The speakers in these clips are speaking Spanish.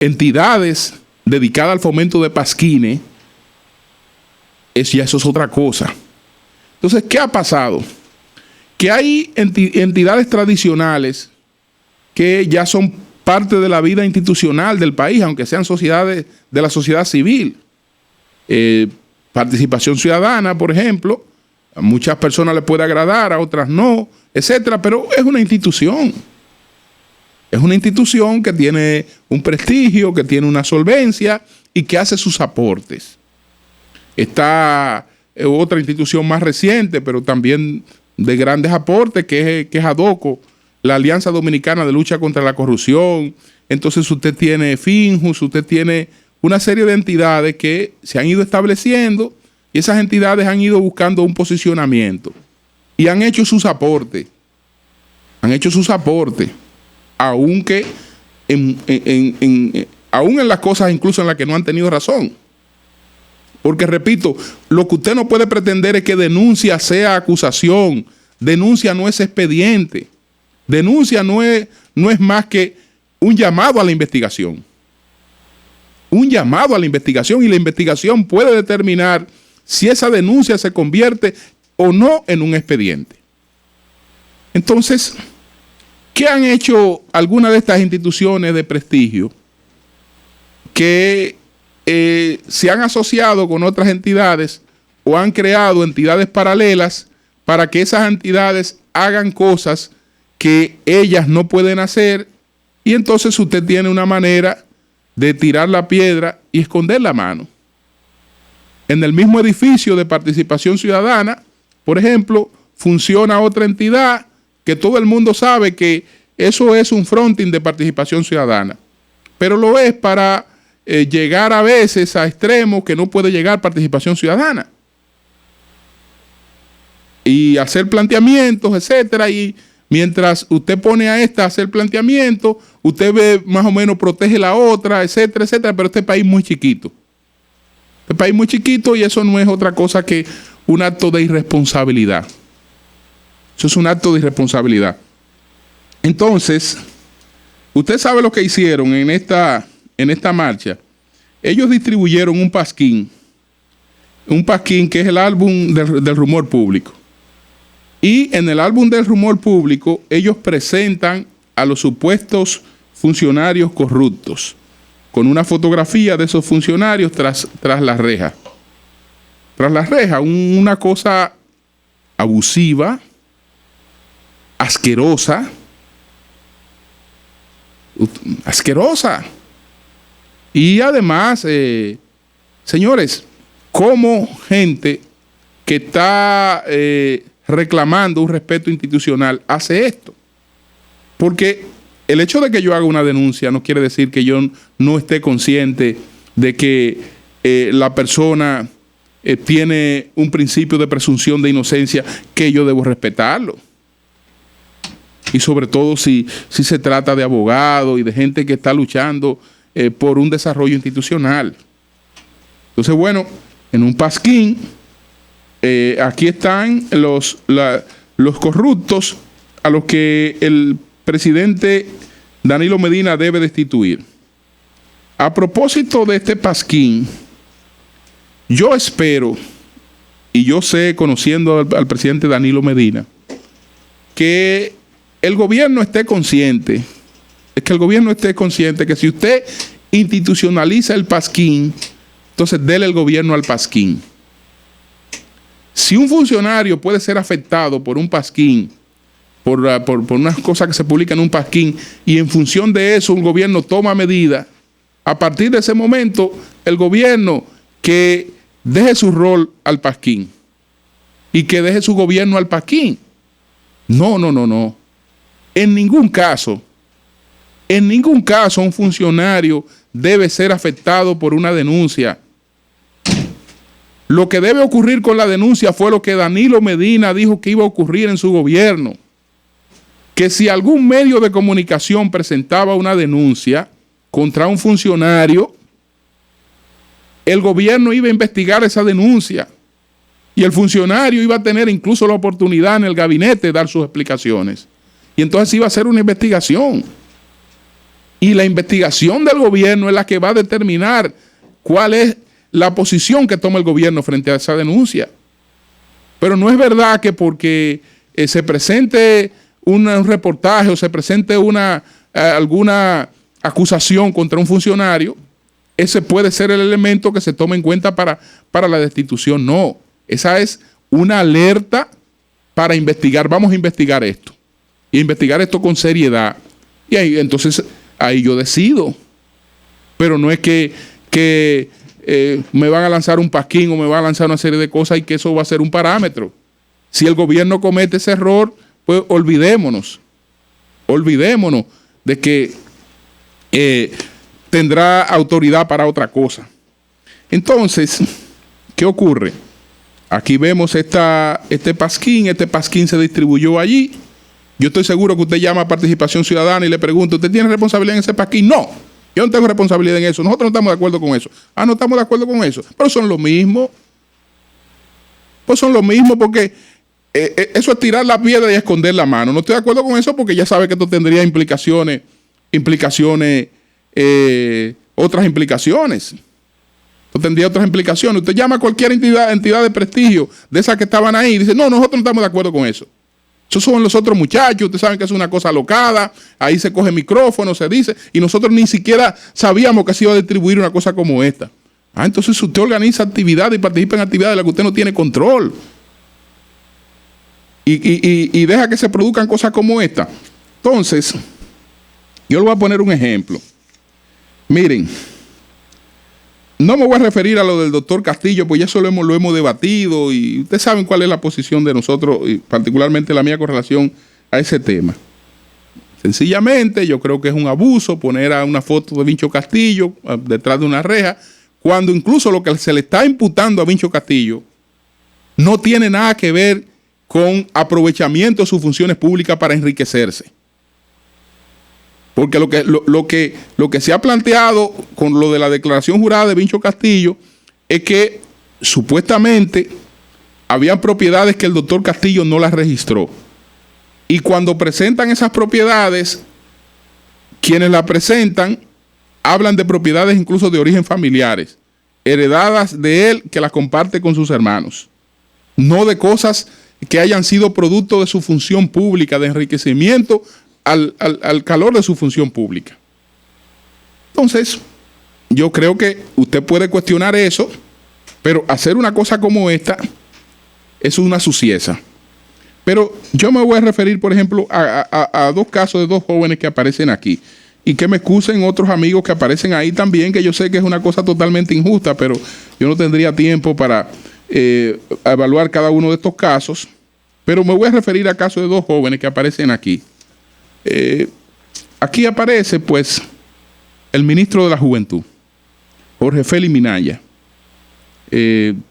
entidades dedicadas al fomento de pasquines, eso es otra cosa. Entonces, ¿qué ha pasado? Que hay entidades tradicionales que ya son parte de la vida institucional del país, aunque sean sociedades de la sociedad civil. Participación ciudadana, por ejemplo, a muchas personas les puede agradar, a otras no, etcétera, pero es una institución. Es una institución que tiene un prestigio, que tiene una solvencia y que hace sus aportes. Está otra institución más reciente, pero también de grandes aportes, que es ADOCO, la Alianza Dominicana de Lucha contra la Corrupción. Entonces usted tiene FINJUS, usted tiene una serie de entidades que se han ido estableciendo y esas entidades han ido buscando un posicionamiento y han hecho sus aportes. Han hecho sus aportes, aunque aún en las cosas incluso en las que no han tenido razón. Porque, repito, lo que usted no puede pretender es que denuncia sea acusación. Denuncia no es expediente. Denuncia no es más que un llamado a la investigación. Un llamado a la investigación, y la investigación puede determinar si esa denuncia se convierte o no en un expediente. Entonces, ¿qué han hecho algunas de estas instituciones de prestigio que se han asociado con otras entidades o han creado entidades paralelas para que esas entidades hagan cosas que ellas no pueden hacer? Y entonces usted tiene una manera de tirar la piedra y esconder la mano. En el mismo edificio de participación ciudadana, por ejemplo, funciona otra entidad que todo el mundo sabe que eso es un fronting de participación ciudadana, pero lo es para llegar a veces a extremos que no puede llegar participación ciudadana y hacer planteamientos, etcétera. Y mientras usted pone a esta a hacer planteamientos, usted ve más o menos protege la otra, etcétera, etcétera. Pero este país es muy chiquito. Este país es muy chiquito y eso no es otra cosa que un acto de irresponsabilidad. Eso es un acto de irresponsabilidad. Entonces, usted sabe lo que hicieron en esta marcha. Ellos distribuyeron un pasquín que es el álbum del rumor público. Y en el álbum del rumor público, ellos presentan a los supuestos funcionarios corruptos, con una fotografía de esos funcionarios tras las rejas. Tras las rejas, una cosa abusiva, asquerosa. Y además, señores, como gente que está reclamando un respeto institucional hace esto. Porque el hecho de que yo haga una denuncia no quiere decir que yo no esté consciente de que la persona tiene un principio de presunción de inocencia que yo debo respetarlo. Y sobre todo si se trata de abogados y de gente que está luchando por un desarrollo institucional. Entonces, bueno, en un pasquín, aquí están los corruptos a los que el presidente Danilo Medina debe destituir. A propósito de este pasquín, yo espero, y yo sé, conociendo al presidente Danilo Medina, que el gobierno esté consciente, que si usted institucionaliza el pasquín, entonces dele el gobierno al pasquín. Si un funcionario puede ser afectado por un pasquín, por unas cosas que se publican en un pasquín, y en función de eso un gobierno toma medidas, a partir de ese momento el gobierno que deje su rol al pasquín y que deje su gobierno al pasquín. No. En ningún caso un funcionario debe ser afectado por una denuncia. Lo que debe ocurrir con la denuncia fue lo que Danilo Medina dijo que iba a ocurrir en su gobierno. Que si algún medio de comunicación presentaba una denuncia contra un funcionario, el gobierno iba a investigar esa denuncia y el funcionario iba a tener incluso la oportunidad en el gabinete de dar sus explicaciones. Y entonces iba a hacer una investigación. Y la investigación del gobierno es la que va a determinar cuál es la posición que toma el gobierno frente a esa denuncia. Pero no es verdad que porque se presente un reportaje o se presente alguna acusación contra un funcionario, ese puede ser el elemento que se tome en cuenta para la destitución. No, esa es una alerta para investigar. Vamos a investigar esto. Y investigar esto con seriedad. Y entonces ahí yo decido. Pero no es que me van a lanzar un pasquín o me van a lanzar una serie de cosas y que eso va a ser un parámetro. Si el gobierno comete ese error, pues olvidémonos de que tendrá autoridad para otra cosa. Entonces, ¿qué ocurre? Aquí vemos este pasquín se distribuyó allí. Yo estoy seguro que usted llama a Participación Ciudadana y le pregunta, ¿usted tiene responsabilidad en ese pasquín? No, yo no tengo responsabilidad en eso. Nosotros no estamos de acuerdo con eso. No estamos de acuerdo con eso. Pero son lo mismo. Pues son lo mismo porque eso es tirar la piedra y esconder la mano. No estoy de acuerdo con eso porque ya sabe que esto tendría otras implicaciones. Esto tendría otras implicaciones. Usted llama a cualquier entidad de prestigio de esas que estaban ahí y dice, no, nosotros no estamos de acuerdo con eso. Esos son los otros muchachos, ustedes saben que es una cosa locada, ahí se coge micrófono, se dice, y nosotros ni siquiera sabíamos que se iba a distribuir una cosa como esta. Entonces usted organiza actividades y participa en actividades de las que usted no tiene control. Y deja que se produzcan cosas como esta. Entonces, yo le voy a poner un ejemplo. Miren, no me voy a referir a lo del doctor Castillo, pues ya eso lo hemos debatido y ustedes saben cuál es la posición de nosotros, y particularmente la mía con relación a ese tema. Sencillamente, yo creo que es un abuso poner a una foto de Vincho Castillo detrás de una reja, cuando incluso lo que se le está imputando a Vincho Castillo no tiene nada que ver con aprovechamiento de sus funciones públicas para enriquecerse. Porque lo que se ha planteado con lo de la declaración jurada de Vincho Castillo es que supuestamente habían propiedades que el doctor Castillo no las registró. Y cuando presentan esas propiedades, quienes las presentan hablan de propiedades incluso de origen familiares, heredadas de él que las comparte con sus hermanos. No de cosas que hayan sido producto de su función pública, de enriquecimiento al calor de su función pública. Entonces, yo creo que usted puede cuestionar eso, pero hacer una cosa como esta es una suciedad. Pero yo me voy a referir, por ejemplo, a dos casos de dos jóvenes que aparecen aquí. Y que me excusen otros amigos que aparecen ahí también, que yo sé que es una cosa totalmente injusta, pero yo no tendría tiempo para evaluar cada uno de estos casos. Pero me voy a referir a casos de dos jóvenes que aparecen aquí. Aquí aparece pues el ministro de la Juventud, Jorge Félix Minaya,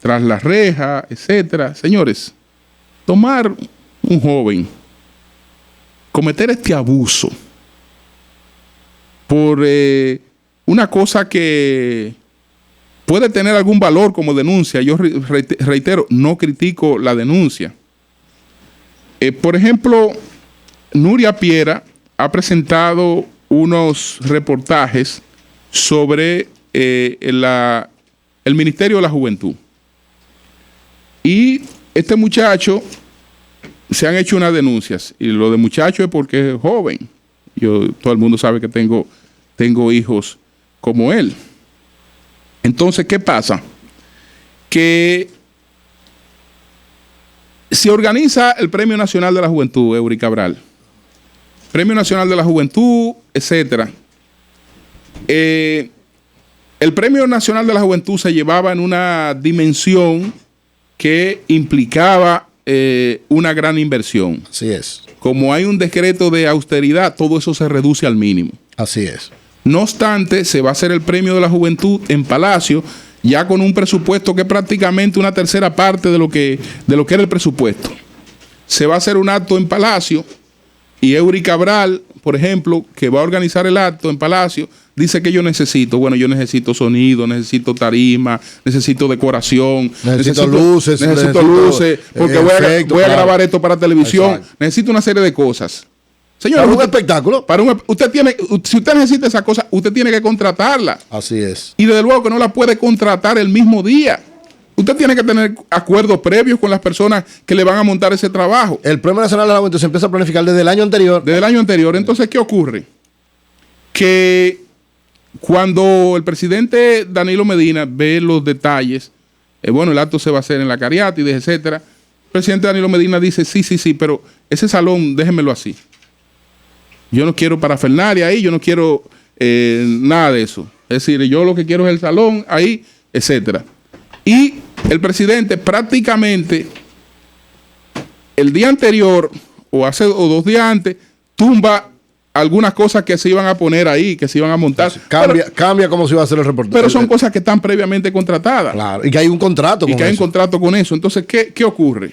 tras la reja, etcétera. Señores, tomar un joven, cometer este abuso por una cosa que puede tener algún valor como denuncia, yo reitero, no critico la denuncia. Por ejemplo, Nuria Piera ha presentado unos reportajes sobre el Ministerio de la Juventud. Y este muchacho, se han hecho unas denuncias. Y lo de muchacho es porque es joven. Todo el mundo sabe que tengo hijos como él. Entonces, ¿qué pasa? Que se organiza el Premio Nacional de la Juventud, Eury Cabral. Premio Nacional de la Juventud, etcétera. El Premio Nacional de la Juventud se llevaba en una dimensión que implicaba una gran inversión. Así es. Como hay un decreto de austeridad, todo eso se reduce al mínimo. Así es. No obstante, se va a hacer el Premio de la Juventud en Palacio, ya con un presupuesto que es prácticamente una tercera parte de lo que era el presupuesto. Se va a hacer un acto en Palacio y Eury Cabral, por ejemplo, que va a organizar el acto en Palacio, dice que yo necesito sonido, necesito tarima, necesito decoración, necesito luces, porque voy a grabar esto para televisión. Exacto. Necesito una serie de cosas. Señor, para un espectáculo. Si usted necesita esa cosa, usted tiene que contratarla. Así es. Y desde luego que no la puede contratar el mismo día. Usted tiene que tener acuerdos previos con las personas que le van a montar ese trabajo. El Premio Nacional de la Juventud se empieza a planificar desde el año anterior. Desde el año anterior. Entonces, ¿qué ocurre? Que cuando el presidente Danilo Medina ve los detalles, bueno, el acto se va a hacer en la Cariátide, etcétera. El presidente Danilo Medina dice, sí, pero ese salón, déjenmelo así. Yo no quiero parafernalia ahí, yo no quiero nada de eso. Es decir, yo lo que quiero es el salón ahí, etcétera. Y el presidente prácticamente el día anterior o 2 días antes tumba algunas cosas que se iban a poner ahí, que se iban a montar. Cambia cómo se iba a hacer el reportaje. Pero son cosas que están previamente contratadas. Claro, y que hay un contrato con eso. Hay un contrato con eso. Entonces, ¿qué ocurre?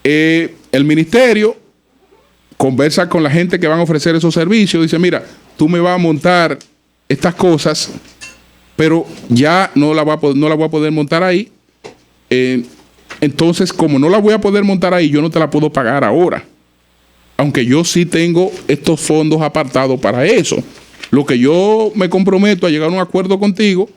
El ministerio conversa con la gente que van a ofrecer esos servicios. Dice, mira, tú me vas a montar estas cosas, pero ya no la voy a poder montar ahí. Entonces, como no la voy a poder montar ahí, yo no te la puedo pagar ahora. Aunque yo sí tengo estos fondos apartados para eso. Lo que yo me comprometo a llegar a un acuerdo contigo,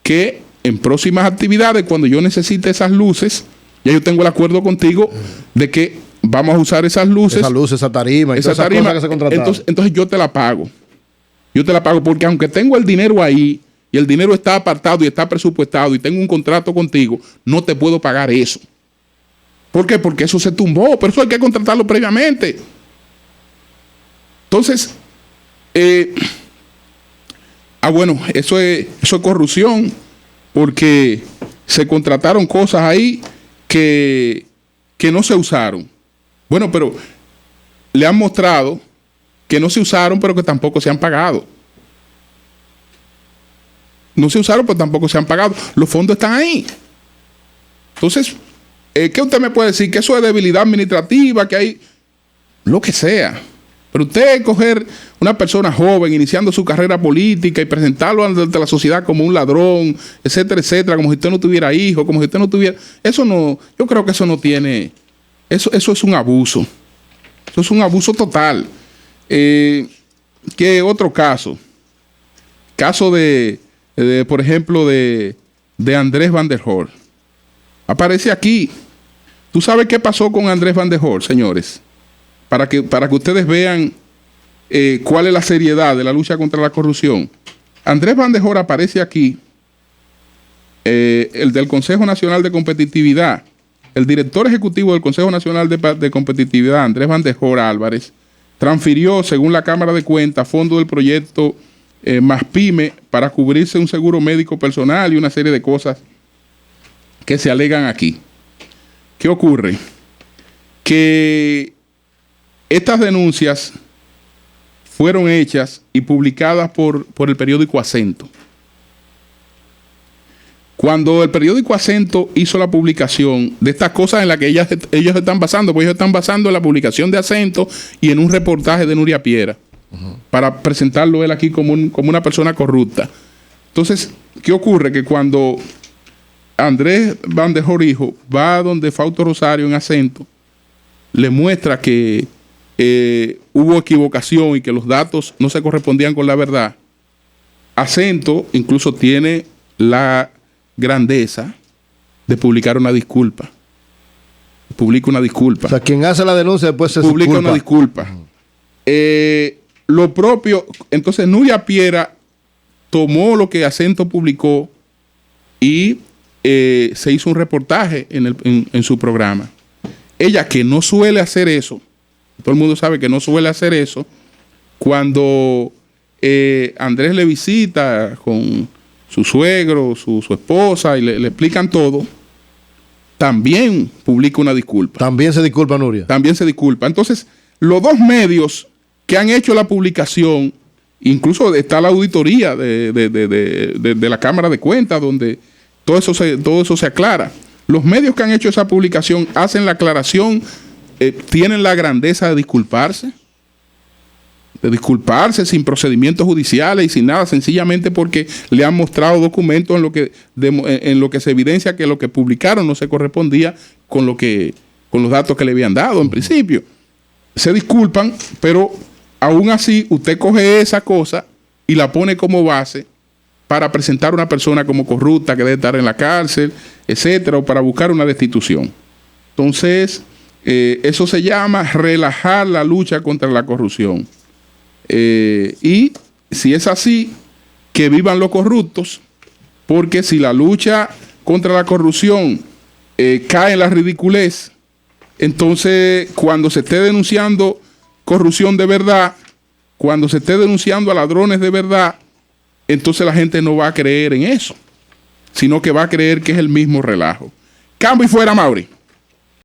que en próximas actividades, cuando yo necesite esas luces, ya yo tengo el acuerdo contigo de que vamos a usar esas luces. Esas luces, esa tarima y todas esas cosas que se contrataron. Entonces yo te la pago. Yo te la pago porque aunque tengo el dinero ahí y el dinero está apartado y está presupuestado y tengo un contrato contigo, no te puedo pagar eso. ¿Por qué? Porque eso se tumbó, pero eso hay que contratarlo previamente. Entonces, bueno, eso es corrupción, porque se contrataron cosas ahí que no se usaron. Bueno, pero le han mostrado que no se usaron, pero que tampoco se han pagado. No se usaron, pero tampoco se han pagado. Los fondos están ahí. Entonces, ¿qué usted me puede decir? Que eso es debilidad administrativa, que hay lo que sea. Pero usted coger una persona joven iniciando su carrera política y presentarlo ante la sociedad como un ladrón, etcétera, etcétera, como si usted no tuviera hijos, como si usted no tuviera... Eso no, yo creo que eso no tiene... Eso es un abuso. Eso es un abuso total. ¿Qué otro caso? Caso de por ejemplo, de Andrés Van der Hoorn. Aparece aquí. ¿Tú sabes qué pasó con Andrés Van der Hoorn, señores? Para que ustedes vean cuál es la seriedad de la lucha contra la corrupción. Andrés Van der Hoorn aparece aquí, el del Consejo Nacional de Competitividad, el director ejecutivo del Consejo Nacional de Competitividad, Andrés Van der Hoorn Álvarez, transfirió, según la Cámara de Cuentas, fondos del proyecto Más Pyme para cubrirse un seguro médico personal y una serie de cosas que se alegan aquí. ¿Qué ocurre? Que estas denuncias fueron hechas y publicadas por el periódico Acento. Cuando el periódico Acento hizo la publicación de estas cosas en las que ellos están basando, pues ellos están basando en la publicación de Acento y en un reportaje de Nuria Piera, para presentarlo él aquí como una persona corrupta. Entonces, ¿qué ocurre? Que cuando Andrés Van der Hoorn hijo va a donde Fausto Rosario en Acento, le muestra que hubo equivocación y que los datos no se correspondían con la verdad. Acento incluso tiene la grandeza de publicar una disculpa. Publica una disculpa. O sea, quien hace la denuncia después se publica disculpa. Una disculpa. Lo propio, entonces Nuria Piera tomó lo que Acento publicó y se hizo un reportaje en su programa. Ella, que no suele hacer eso, todo el mundo sabe que no suele hacer eso, cuando Andrés le visita con su suegro, su esposa, y le explican todo, también publica una disculpa. También se disculpa, Nuria. También se disculpa. Entonces, los dos medios que han hecho la publicación, incluso está la auditoría de la Cámara de Cuentas, donde todo eso se aclara. Los medios que han hecho esa publicación hacen la aclaración, tienen la grandeza de disculparse sin procedimientos judiciales y sin nada, sencillamente porque le han mostrado documentos en lo que se evidencia que lo que publicaron no se correspondía con los datos que le habían dado en principio. se disculpan, pero aún así usted coge esa cosa y la pone como base para presentar a una persona como corrupta que debe estar en la cárcel, etcétera, o para buscar una destitución. Entonces, eso se llama relajar la lucha contra la corrupción. Y si es así, que vivan los corruptos, porque si la lucha contra la corrupción cae en la ridiculez, entonces cuando se esté denunciando corrupción de verdad, cuando se esté denunciando a ladrones de verdad, entonces la gente no va a creer en eso, sino que va a creer que es el mismo relajo. Cambio y fuera, Mauri.